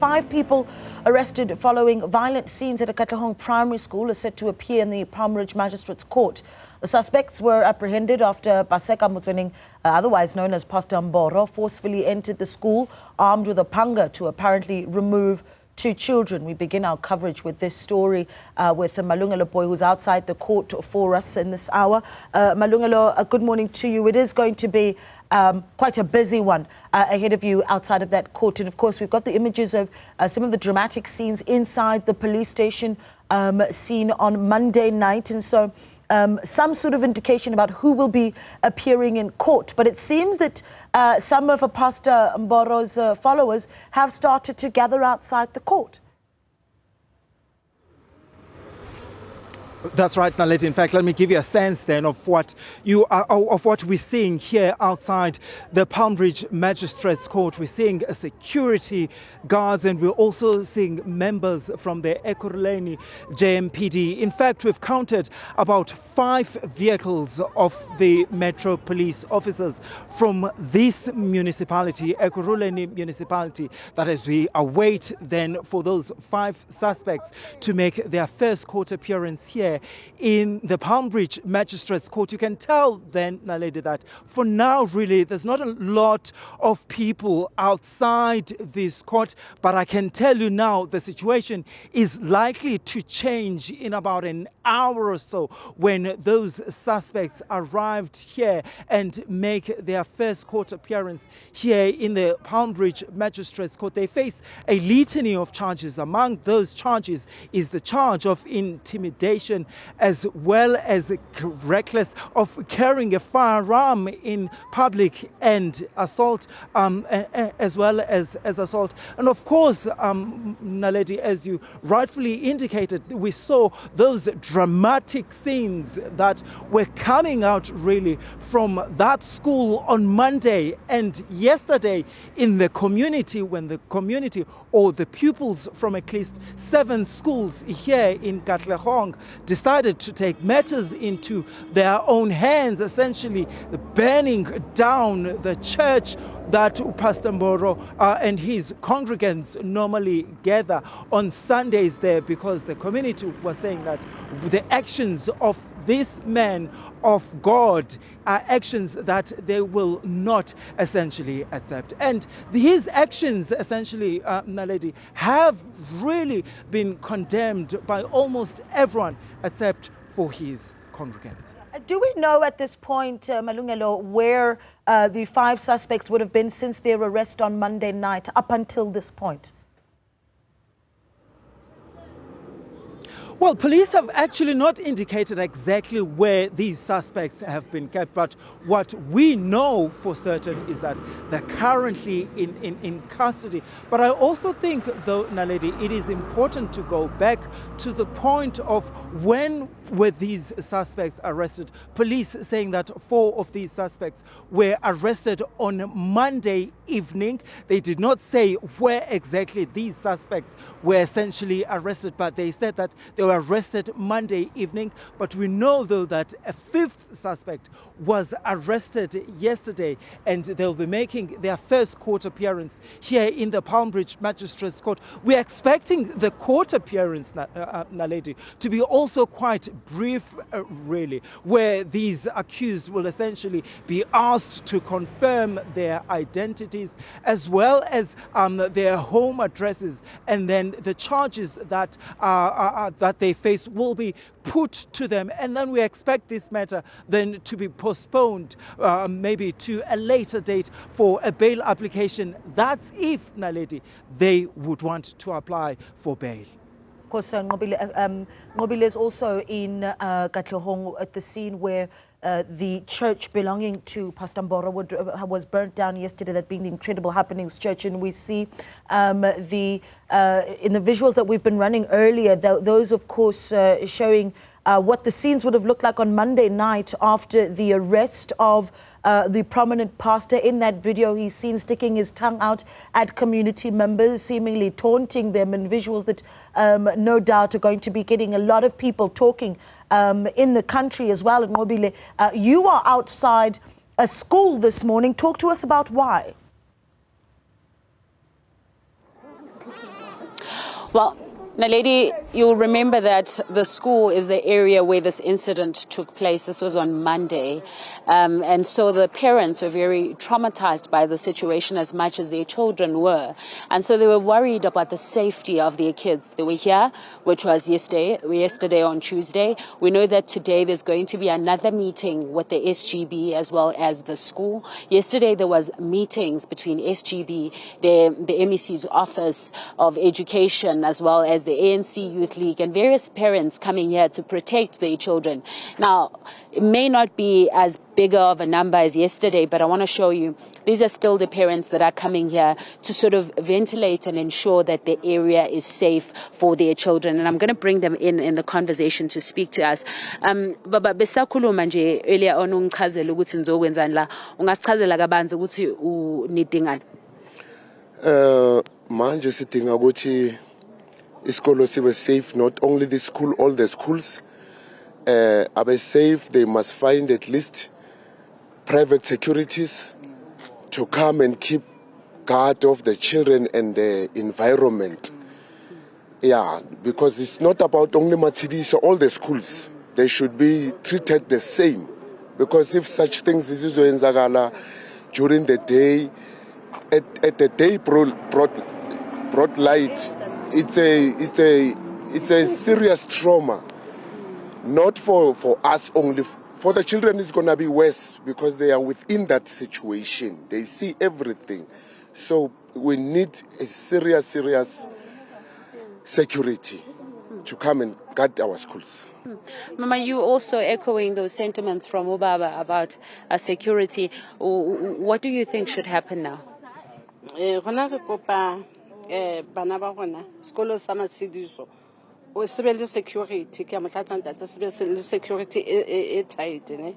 5 people arrested following violent scenes at a Katlehong Primary School are set to appear in the Magistrate's Court. The suspects were apprehended after Paseka Motsoeneng, otherwise known as Pastor Mboro, forcefully entered the school armed with a panga to apparently remove 2 children. We begin our coverage with this story with Malungelo Booi, who's outside the court for us in this hour. Malungelo, good morning to you. It is going to be quite a busy one ahead of you outside of that court. And of course, we've got the images of some of the dramatic scenes inside the police station seen on Monday night. And so some sort of indication about who will be appearing in court. But it seems that some of Pastor Mboro's followers have started to gather outside the court. That's right, Naledi. In fact, let me give you a sense then of what we're seeing here outside the Magistrate's Court. We're seeing security guards, and we're also seeing members from the Ekurhuleni JMPD. In fact, we've counted about 5 vehicles of the Metro Police officers from this municipality, Ekurhuleni municipality, that as we await then for those 5 suspects to make their first court appearance here in the Magistrate's Court. You can tell then, Naledi, that for now really there's not a lot of people outside this court, but I can tell you now the situation is likely to change in about an hour or so when those suspects arrived here and make their first court appearance here in the Magistrate's Court. They face a litany of charges. Among those charges is the charge of intimidation, as well as reckless of carrying a firearm in public, and assault, as well as assault. And of course, Naledi, as you rightfully indicated, we saw those dramatic scenes that were coming out really from that school on Monday and yesterday in the community, when the community or the pupils from at least 7 schools here in Katlehong decided to take matters into their own hands, essentially burning down the church that Pastor Mboro and his congregants normally gather on Sundays there, because the community was saying that the actions of this man of God are actions that they will not essentially accept. And his actions essentially, Naledi, have really been condemned by almost everyone except for his congregants. Do we know at this point, Malungelo, where the 5 suspects would have been since their arrest on Monday night up until this point? Well, police have actually not indicated exactly where these suspects have been kept, but what we know for certain is that they're currently in custody. But I also think, though, Naledi, it is important to go back to the point of when were these suspects arrested. Police saying that 4 of these suspects were arrested on Monday evening. They did not say where exactly these suspects were essentially arrested, but they said that they were arrested Monday evening. But we know, though, that a 5th suspect was arrested yesterday, and they'll be making their first court appearance here in the Magistrate's Court. We're expecting the court appearance, Naledi, to be also quite brief, really, where these accused will essentially be asked to confirm their identities as well as their home addresses, and then the charges that that they face will be put to them, and then we expect this matter then to be postponed maybe to a later date for a bail application. That's if, Naledi, they would want to apply for bail. Of course, Nqobile is also in Katlehong at the scene where the church belonging to Pastor Mboro was burnt down yesterday, that being the Incredible Happenings Church. And we see in the visuals that we've been running earlier, those, of course, showing what the scenes would have looked like on Monday night after the arrest of the prominent pastor. In that video, he's seen sticking his tongue out at community members, seemingly taunting them, and visuals that no doubt are going to be getting a lot of people talking in the country as well. Nqobile, you are outside a school this morning. Talk to us about why. Well, Naledi, you'll remember that the school is the area where this incident took place. This was on Monday. And so the parents were very traumatized by the situation as much as their children were. And so they were worried about the safety of their kids. They were here, which was yesterday on Tuesday. We know that today there's going to be another meeting with the SGB as well as the school. Yesterday there was meetings between SGB, the MEC's Office of Education, as well as the ANC Youth League, and various parents coming here to protect their children. Now, it may not be as bigger of a number as yesterday, but I want to show you these are still the parents that are coming here to sort of ventilate and ensure that the area is safe for their children. And I'm going to bring them in the conversation to speak to us. Baba besakhuluma nje earlier on ungichazela ukuthi nizokwenzani la. Ungasichazela kabanzi ukuthi unidingani? Manje sidinga ukuthi isikolo sibe safe, not only the school, all the schools are safe. They must find at least private securities to come and keep guard of the children and the environment. Yeah, because it's not about only Matsediso, all the schools. They should be treated the same. Because if such things is during the day, at the day brought light, it's a serious trauma. Not for us only. For the children, it's going to be worse because they are within that situation. They see everything. So we need a serious security to come and guard our schools. Mama, you also echoing those sentiments from Ubaba about security. What do you think should happen now? Bana ba gona sekolo sa Matsediso o sebe le security ke motlatsa ntata sebe le security e tight ne,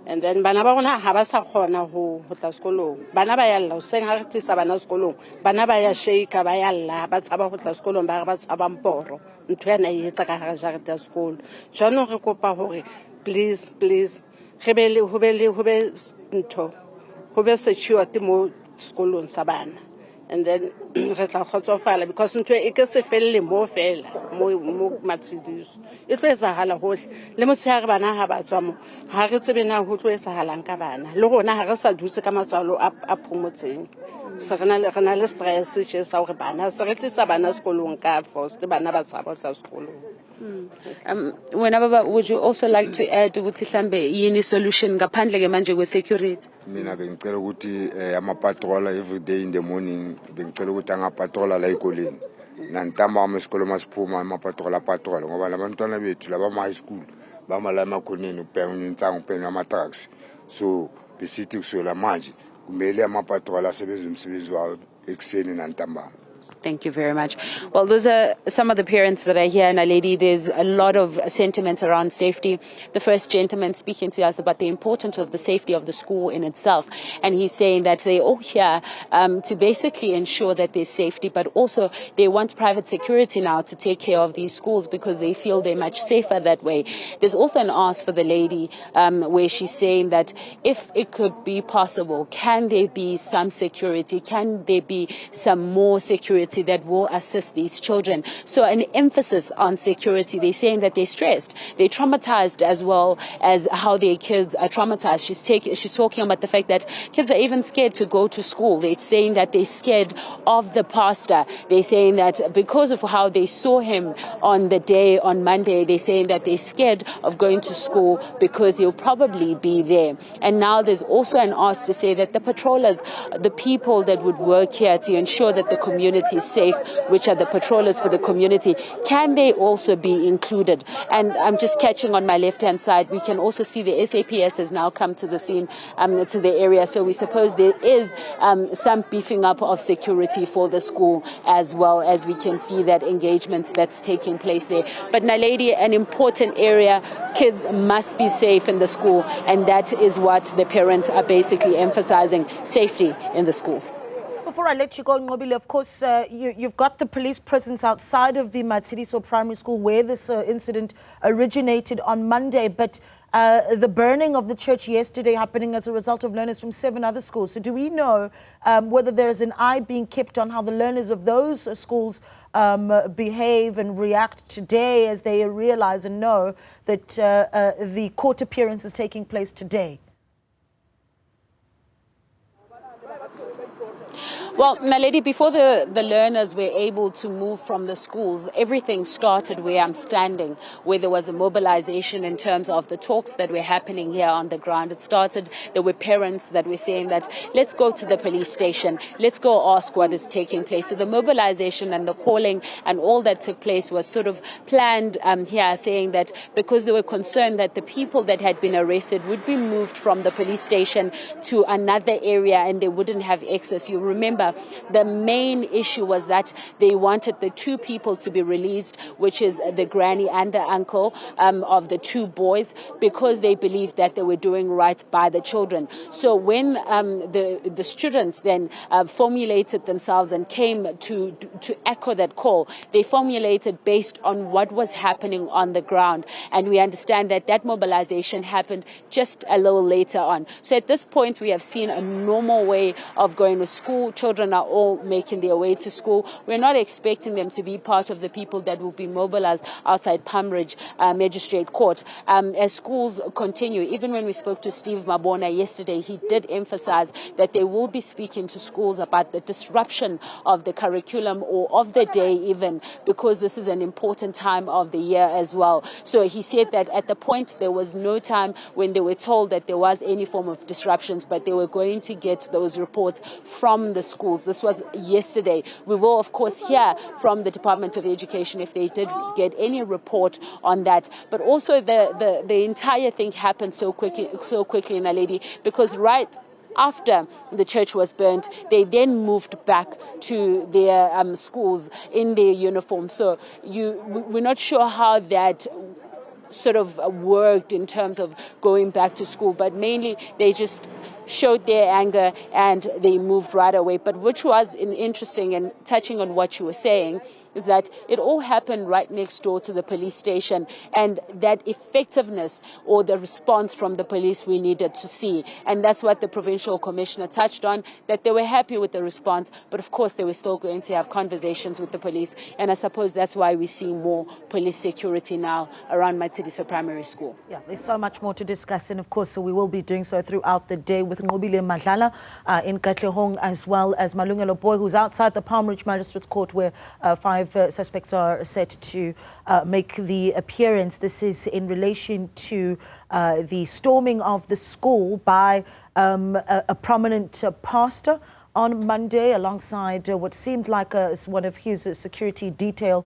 and then bana ba gona ha ba sa khona ho tla sekolong. Bana ba yalla o seng ha re tlisa bana sekolong, bana ba ya shake ba yalla ba tsaba ho tla sekolong, ba tsaba mporo ntho yana e etsa ka hara jarete ya sekolo. Jwanong re kopa hore please re be le ho be ntho ho be secure mo sekolong sa bana. And then re tla khotsofala because ntwe e ke se felle mo fela mo Matsediso e tlo etsahala hohle le motshehare bana ha ba tswa mo ha re tsebe na ho tlo etsahalang ka bana le rona ha re sa dutse ka matswalo a phomotseng se re na le stress se sa hore bana se re tlisa bana sekolong ka force bana ba tsaba tla sekolong. Whenever would you also like to add ukuthi hlambe yini solution ngaphandle ke manje kwe security? Mina bengicela ukuthi ama patrol every day in the morning bengicela ukuthi anga patrol la ekoleni nantambama esikolo masiphuma ama patrol ngoba labantwana bethu laba ma high school bamala emakhoneni ubhenga intsango ubhenga ama trucks, so besithi kusola manje kumele ama patrol asebenze umsebenzi wawo ekseni nantambama. Thank you very much. Well, those are some of the parents that are here, Naledi. There's a lot of sentiment around safety. The first gentleman speaking to us about the importance of the safety of the school in itself. And he's saying that they're all here to basically ensure that there's safety, but also they want private security now to take care of these schools because they feel they're much safer that way. There's also an ask for the lady where she's saying that if it could be possible, can there be some security? Can there be some more security that will assist these children? So an emphasis on security. They're saying that they're stressed, they're traumatized as well as how their kids are traumatized. She's talking about the fact that kids are even scared to go to school. They're saying that they're scared of the pastor. They're saying that because of how they saw him on the day on Monday, they're saying that they're scared of going to school because he'll probably be there. And now there's also an ask to say that the patrollers, the people that would work here to ensure that the community is safe, which are the patrollers for the community, can they also be included? And I'm just catching on my left-hand side, we can also see the SAPS has now come to the scene, to the area. So we suppose there is some beefing up of security for the school, as well as we can see that engagement that's taking place there. But Naledi, an important area, kids must be safe in the school, and that is what the parents are basically emphasizing, safety in the schools. Before I let you go, Nqobile, of course, you've got the police presence outside of the Matsediso Primary School where this incident originated on Monday. But the burning of the church yesterday happening as a result of learners from 7 other schools. So do we know whether there is an eye being kept on how the learners of those schools behave and react today as they realize and know that the court appearance is taking place today? Well, my lady, before the learners were able to move from the schools, everything started where I'm standing, where there was a mobilization in terms of the talks that were happening here on the ground. It started, there were parents that were saying that, let's go to the police station, let's go ask what is taking place. So the mobilization and the calling and all that took place was sort of planned here, saying that because they were concerned that the people that had been arrested would be moved from the police station to another area and they wouldn't have access. You remember, the main issue was that they wanted the 2 people to be released, which is the granny and the uncle of the 2 boys, because they believed that they were doing right by the children. So when the students then formulated themselves and came to echo that call, they formulated based on what was happening on the ground. And we understand that that mobilization happened just a little later on. So at this point, we have seen a normal way of going to school. Children are all making their way to school. We're not expecting them to be part of the people that will be mobilized outside Pamridge Magistrate Court. As schools continue, even when we spoke to Steve Mabona yesterday, he did emphasize that they will be speaking to schools about the disruption of the curriculum or of the day even, because this is an important time of the year as well. So he said that at the point there was no time when they were told that there was any form of disruptions, but they were going to get those reports from the schools. This was yesterday. We will, of course, hear from the Department of Education if they did get any report on that. But also the entire thing happened so quickly, Naledi, because right after the church was burnt, they then moved back to their schools in their uniform. So we're not sure how that sort of worked in terms of going back to school, but mainly they just showed their anger and they moved right away. But which was interesting, and touching on what you were saying, is that it all happened right next door to the police station, and that effectiveness or the response from the police we needed to see. And that's what the provincial commissioner touched on, that they were happy with the response, but of course they were still going to have conversations with the police. And I suppose that's why we see more police security now around Matsediso Primary School. Yeah, there's so much more to discuss, and of course, so we will be doing so throughout the day with Nqobile and Madlala in Katlehong, as well as Malungelo Booi, who's outside the Pamridge Magistrates Court, where 5 suspects are set to make the appearance. This is in relation to the storming of the school by a prominent pastor on Monday, alongside what seemed like one of his security detail